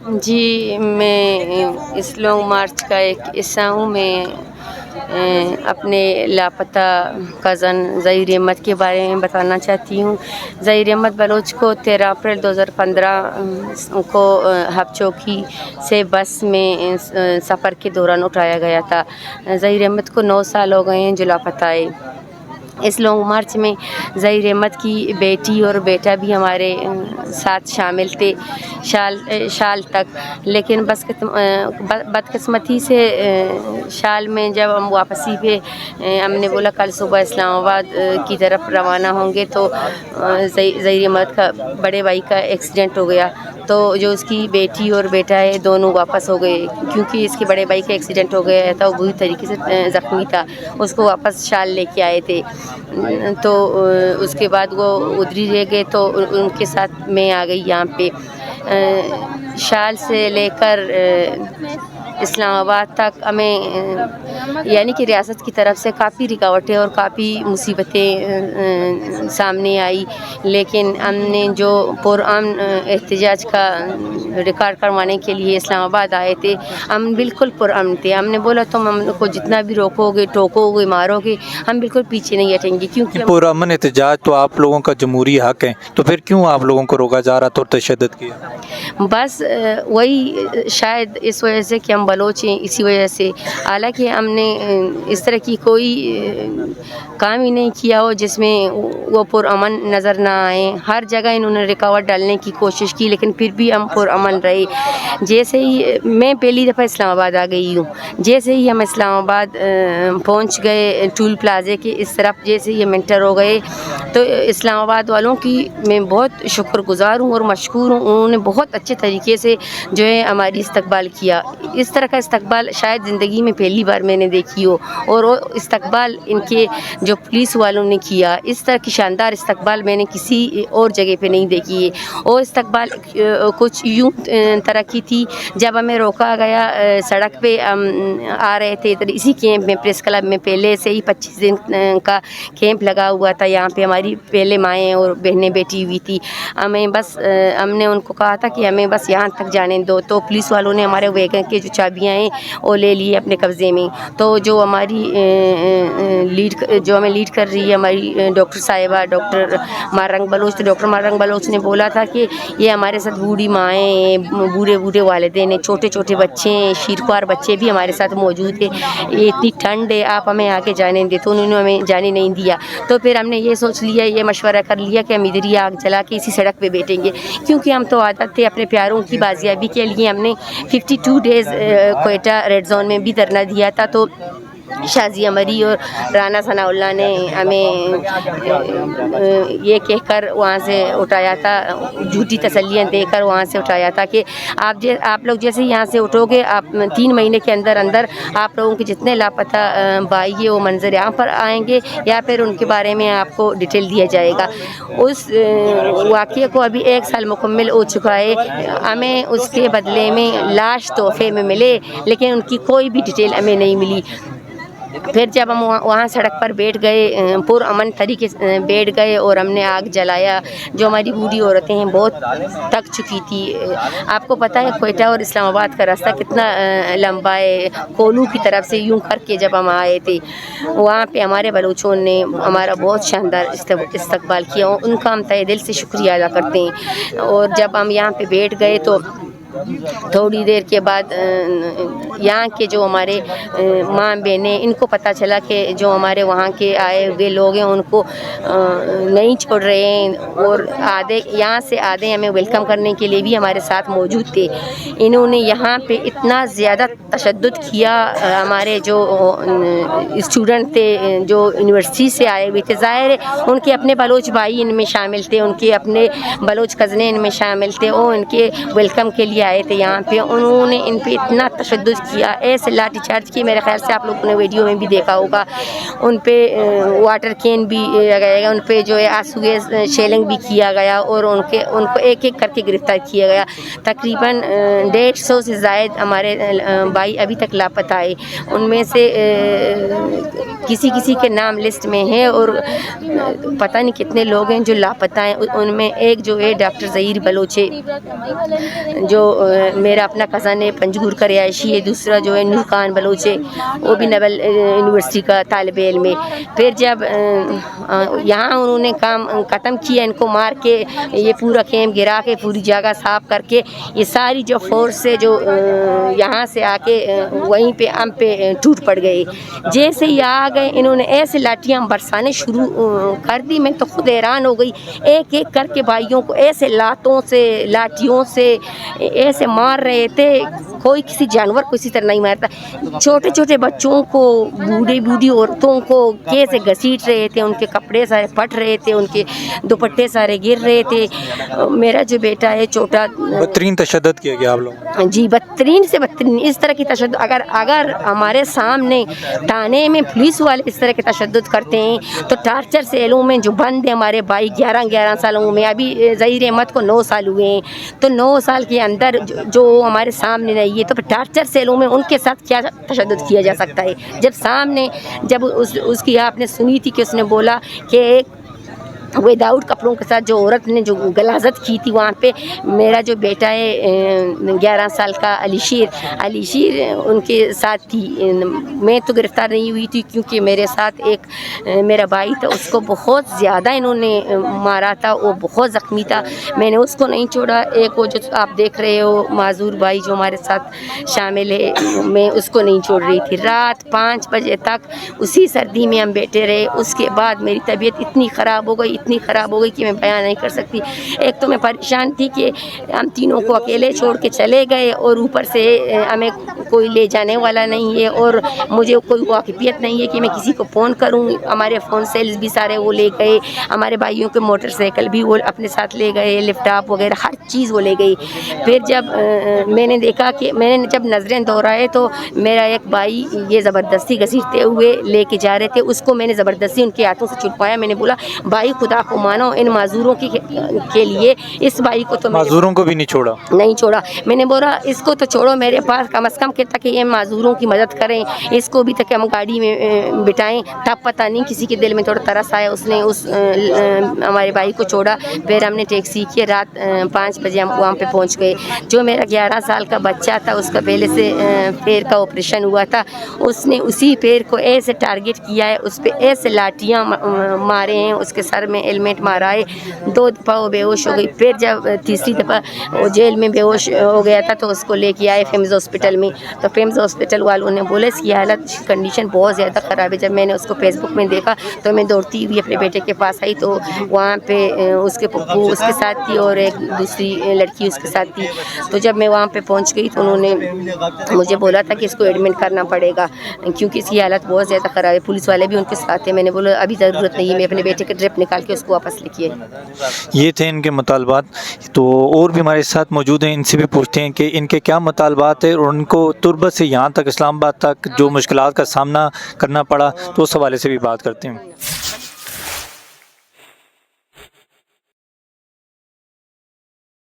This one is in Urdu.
جی، میں اس لانگ مارچ کا ایک حصہ ہوں۔ میں اپنے لاپتہ کزن ظہیر احمد کے بارے میں بتانا چاہتی ہوں۔ ظہیر احمد بلوچ کو 13 اپریل 2015 کو ہب چوکی سے بس میں سفر کے دوران اٹھایا گیا تھا۔ ظہیر احمد کو 9 سال ہو گئے ہیں جو لاپتہ ہے۔ اس لانگ مارچ میں ظہیر احمد کی بیٹی اور بیٹا بھی ہمارے ساتھ شامل تھے شال تک، لیکن بدقسمتی سے شال میں جب ہم واپسی پہ ہم نے بولا کل صبح اسلام آباد کی طرف روانہ ہوں گے تو ظہیر احمد کا بڑے بھائی کا ایکسیڈنٹ ہو گیا، تو جو اس کی بیٹی اور بیٹا ہے دونوں واپس ہو گئے، کیونکہ اس کے بڑے بھائی کا ایکسیڈنٹ ہو گیا تھا، وہ بری طریقے سے زخمی تھا، اس کو واپس شال لے کے آئے تھے۔ تو اس کے بعد وہ ادھر ہی رہ گئے، تو ان کے ساتھ میں آ گئی یہاں پہ۔ شال سے لے کر اسلام آباد تک ہمیں یعنی کہ ریاست کی طرف سے کافی رکاوٹیں اور کافی مصیبتیں سامنے آئی، لیکن ہم نے جو پرامن احتجاج کا ریکارڈ کروانے کے لیے اسلام آباد آئے تھے، ہم بالکل پرامن تھے۔ ہم نے بولا تم ہم کو جتنا بھی روکو گے، ٹوکو گے، مارو گے، ہم بالکل پیچھے نہیں ہٹیں گے، کیونکہ پرامن احتجاج تو آپ لوگوں کا جمہوری حق ہے، تو پھر کیوں آپ لوگوں کو روکا جا رہا تھا اور تشدد کیا؟ بس وہی شاید اس وجہ سے کہ ہم بلوچ ہیں، اسی وجہ سے، حالانکہ ہم نے اس طرح کی کوئی کام ہی نہیں کیا ہو جس میں وہ پرامن نظر نہ آئیں۔ ہر جگہ انہوں نے رکاوٹ ڈالنے کی کوشش کی، لیکن پھر بھی ہم پرامن رہے۔ جیسے ہی میں پہلی دفعہ اسلام آباد آ گئی ہوں، جیسے ہی ہم اسلام آباد پہنچ گئے ٹول پلازے کے اس طرف، جیسے ہی ہم انٹر ہو گئے تو اسلام آباد والوں کی میں بہت شکر گزار ہوں اور مشکور ہوں، انہوں نے بہت اچھے طریقے سے جو ہے ہماری استقبال کیا۔ اس طرح کا استقبال شاید زندگی میں پہلی بار میں نے دیکھی ہو، اور وہ استقبال ان کے جو پولیس والوں نے کیا، اس طرح کی شاندار استقبال میں نے کسی اور جگہ پہ نہیں دیکھی ہے۔ اور استقبال کچھ یوں طرح کی تھی، جب ہمیں روکا گیا سڑک پہ، ہم آ رہے تھے ادھر اسی کیمپ میں، پریس کلب میں پہلے سے ہی 25 دن کا کیمپ لگا ہوا تھا، یہاں پہ ہماری پہلے مائیں اور بہنیں بیٹھی ہوئی تھی۔ ہم نے ان کو کہا تھا کہ ہمیں بس یہاں تک جانے دو، تو پولیس والوں نے ہمارے ویگن کے جو چابیاں ہیں وہ لے لی اپنے قبضے میں۔ تو جو ہماری ہمیں لیڈ کر رہی ہے ہماری ڈاکٹر صاحبہ، ڈاکٹر مارنگ بلوچ، تو ڈاکٹر مارنگ بلوچ نے بولا تھا کہ یہ ہمارے ساتھ بوڑھی مائیں، بوڑھے والدین ہیں، چھوٹے بچے ہیں، شیرخوار بچے بھی ہمارے ساتھ موجود ہیں، یہ اتنی ٹھنڈ ہے، آپ ہمیں آگے جانے دیں، تو انہوں نے ہمیں جانے نہیں دیا۔ تو پھر ہم نے یہ سوچ لیا، یہ مشورہ کر لیا کہ ہم ادھر ہی آگ جلا کے اسی سڑک پہ بیٹھیں گے، کیونکہ ہم تو عادت تھے اپنے پیاروں کی بازیابی کے لیے ہم نے 52 ڈیز کوئٹہ ریڈ زون میں بھی دھرنا دیا تھا۔ تو شازیہ مری اور رانا ثناء اللہ نے ہمیں یہ کہہ کر وہاں سے اٹھایا تھا، جھوٹی تسلیاں دے کر وہاں سے اٹھایا تھا کہ آپ لوگ جیسے یہاں سے اٹھو گے، آپ 3 مہینے کے اندر آپ لوگوں کے جتنے لاپتہ بھائی ہیں وہ منظر عام پر آئیں گے، یا پھر ان کے بارے میں آپ کو ڈیٹیل دیا جائے گا۔ اس واقعے کو ابھی 1 سال مکمل ہو چکا ہے، ہمیں اس کے بدلے میں لاش تحفے میں ملے، لیکن ان کی کوئی بھی ڈیٹیل ہمیں نہیں ملی۔ پھر جب ہم وہاں سڑک پر بیٹھ گئے، پرامن طریقے سے بیٹھ گئے اور ہم نے آگ جلایا، جو ہماری بوڑھی عورتیں ہیں بہت تھک چکی تھی۔ آپ کو پتہ ہے کوئٹہ اور اسلام آباد کا راستہ کتنا لمبا ہے، کولو کی طرف سے یوں کر کے جب ہم آئے تھے، وہاں پہ ہمارے بلوچوں نے ہمارا بہت شاندار استقبال کیا، ان کا ہم تہہ دل سے شکریہ ادا کرتے ہیں۔ اور جب ہم یہاں پہ بیٹھ گئے تو تھوڑی دیر کے بعد یہاں کے جو ہمارے ماں بہنیں، ان کو پتہ چلا کہ جو ہمارے وہاں کے آئے ہوئے لوگ ہیں ان کو نہیں چھوڑ رہے ہیں، اور یہاں سے آدھے ہمیں ویلکم کرنے کے لیے بھی ہمارے ساتھ موجود تھے۔ انہوں نے یہاں پہ اتنا زیادہ تشدد کیا، ہمارے جو اسٹوڈنٹ تھے جو یونیورسٹی سے آئے ہوئے تھے، ظاہر ہے ان کے اپنے بلوچ بھائی ان میں شامل تھے، ان کے اپنے بلوچ کزنیں ان میں شامل تھے، وہ ان کے ویلکم کے لیے آئے تھے یہاں پہ۔ انہوں نے ان پہ اتنا تشدد کیا، ایسے لاٹھی چارج کی، میرے خیال سے آپ لوگوں نے ویڈیو میں بھی دیکھا ہوگا، ان پہ واٹر کین بھی لگایا گیا، ان پہ جو ہے آنسو گیس شیلنگ بھی کیا گیا، اور ان کو ایک ایک کر کے گرفتار کیا گیا۔ تقریباً 150 سے زائد ہمارے بھائی ابھی تک لاپتہ ہے، ان میں سے کسی کے نام لسٹ میں ہے، اور پتہ نہیں کتنے لوگ ہیں جو لاپتہ ہیں۔ ان میں ایک جو ہے ڈاکٹر ظہیر بلوچ ہے، جو میرا اپنا کزن ہے پنجگور کا رہائشی ہے, دوسرا جو ہے نور خان بلوچ ہے, وہ بھی نول یونیورسٹی کا طالب علم ہے. پھر جب یہاں انہوں نے کام ختم کیا, ان کو مار کے یہ پورا کیمپ گرا کے پوری جگہ صاف کر کے یہ ساری جو فورس ہے جو یہاں سے آ کے وہیں پہ ہم پہ ٹوٹ پڑ گئے. جیسے ہی آ گئے انہوں نے ایسے لاٹیاں برسانے شروع کر دی, میں تو خود حیران ہو گئی. ایک ایک کر کے بھائیوں کو ایسے لاتوں سے لاٹھیوں سے ایسے مار رہے تھے, کوئی کسی جانور کو اسی طرح نہیں مارتا. چھوٹے چھوٹے بچوں کو, بوڑھی عورتوں کو کیسے گھسیٹ رہے تھے, ان کے کپڑے سارے پھٹ رہے تھے, ان کے دوپٹے سارے گر رہے تھے. میرا جو بیٹا ہے چھوٹا, بدترین تشدد کیا گیا آپ لوگوں؟ جی بدترین سے بدترین اس طرح کی تشدد اگر ہمارے سامنے تھانے میں پولیس والے اس طرح کے تشدد کرتے ہیں تو ٹارچر سیلوں میں جو بند ہیں ہمارے بھائی 11 سالوں میں, ابھی ظہیر احمد کو 9 سال ہوئے ہیں, تو 9 سال کے اندر جو ہمارے سامنے نہیں ہے تو پھر ٹارچر سیلوں میں ان کے ساتھ کیا تشدد کیا جا سکتا ہے. جب سامنے جب اس کی آپ نے سنی تھی کہ اس نے بولا کہ وداؤٹ کپڑوں کے ساتھ جو عورت نے جو غلاظت کی تھی وہاں پہ, میرا جو بیٹا ہے 11 سال کا علی شیر ان کے ساتھ تھی. میں تو گرفتار نہیں ہوئی تھی کیونکہ میرے ساتھ ایک میرا بھائی تھا, اس کو بہت زیادہ انہوں نے مارا تھا, وہ بہت زخمی تھا. میں نے اس کو نہیں چھوڑا. ایک وہ جو آپ دیکھ رہے ہو معذور بھائی جو ہمارے ساتھ شامل ہے, میں اس کو نہیں چھوڑ رہی تھی. رات 5 بجے تک اسی سردی میں ہم بیٹھے رہے. اس کے بعد میری طبیعت اتنی خراب ہو گئی کہ میں بیان نہیں کر سکتی. ایک تو میں پریشان تھی کہ ہم تینوں کو اکیلے چھوڑ کے چلے گئے اور اوپر سے ہمیں کوئی لے جانے والا نہیں ہے اور مجھے کوئی واقفیت نہیں ہے کہ میں کسی کو فون کروں. ہمارے فون سیلز بھی سارے وہ لے گئے, ہمارے بھائیوں کے موٹر سائیکل بھی وہ اپنے ساتھ لے گئے, لیپ ٹاپ وغیرہ ہر چیز وہ لے گئی. پھر جب میں نے دیکھا کہ میں نے جب نظریں دہرائے تو میرا ایک بھائی یہ زبردستی گھسیٹتے ہوئے لے کے جا رہے تھے, اس کو میں نے زبردستی ان کے ہاتھوں سے چھڑوایا. میں نے بولا بھائی خدا کو مانو, ان معذوروں کے لیے اس بھائی کو تو معذوروں کو بھی نہیں چھوڑا. میں نے بولا اس کو تو چھوڑو میرے پاس, کم از کم کہتا کہ یہ معذوروں کی مدد کریں, اس کو بھی تک ہم گاڑی میں بٹھائیں. تب پتہ نہیں کسی کے دل میں تھوڑا ترس آیا, اس نے اس ہمارے بھائی کو چھوڑا. پھر ہم نے ٹیکسی کی, رات 5 بجے ہم وہاں پہ پہنچ گئے. جو میرا 11 سال کا بچہ تھا اس کا پہلے سے پیر کا آپریشن ہوا تھا, اس نے اسی پیر کو ایسے ٹارگٹ کیا ہے, اس پہ ایسے لاٹیاں مارے ہیں, اس کے سر میں ہیلمٹ مارا ہے. 2 دفعہ وہ بے ہوش ہو گئی. پھر جب تیسری دفعہ وہ جیل میں بے ہوش ہو گیا تھا تو اس کو لے کے آئے فیمز ہاسپٹل میں. تو فیمز ہاسپٹل والوں نے بولا اس کی حالت کنڈیشن بہت زیادہ خراب ہے. جب میں نے اس کو فیس بک میں دیکھا تو میں دوڑتی ہوئی اپنے بیٹے کے پاس آئی, تو وہاں پہ اس کے پپو اس کے ساتھ تھی اور ایک دوسری لڑکی اس کے ساتھ تھی. تو جب میں وہاں پہ پہنچ گئی تو انہوں نے مجھے بولا تھا کہ اس کو ایڈمٹ کرنا پڑے گا کیونکہ اس کی حالت بہت زیادہ خراب ہے. پولیس والے بھی ان کے ساتھ تھے. میں نے بولا ابھی ضرورت نہیں ہے, میں اپنے بیٹے کے ڈرپ نکال کے اس کو واپس لے کے آئی. یہ تھے ان کے مطالبات. تو اور بھی ہمارے ساتھ موجود ہیں, ان سے بھی پوچھتے ہیں کہ ان کے کیا مطالبات ہیں اور ان کو تربت سے یہاں تک اسلام آباد تک جو مشکلات کا سامنا کرنا پڑا, تو اس حوالے سے بھی بات کرتے ہیں.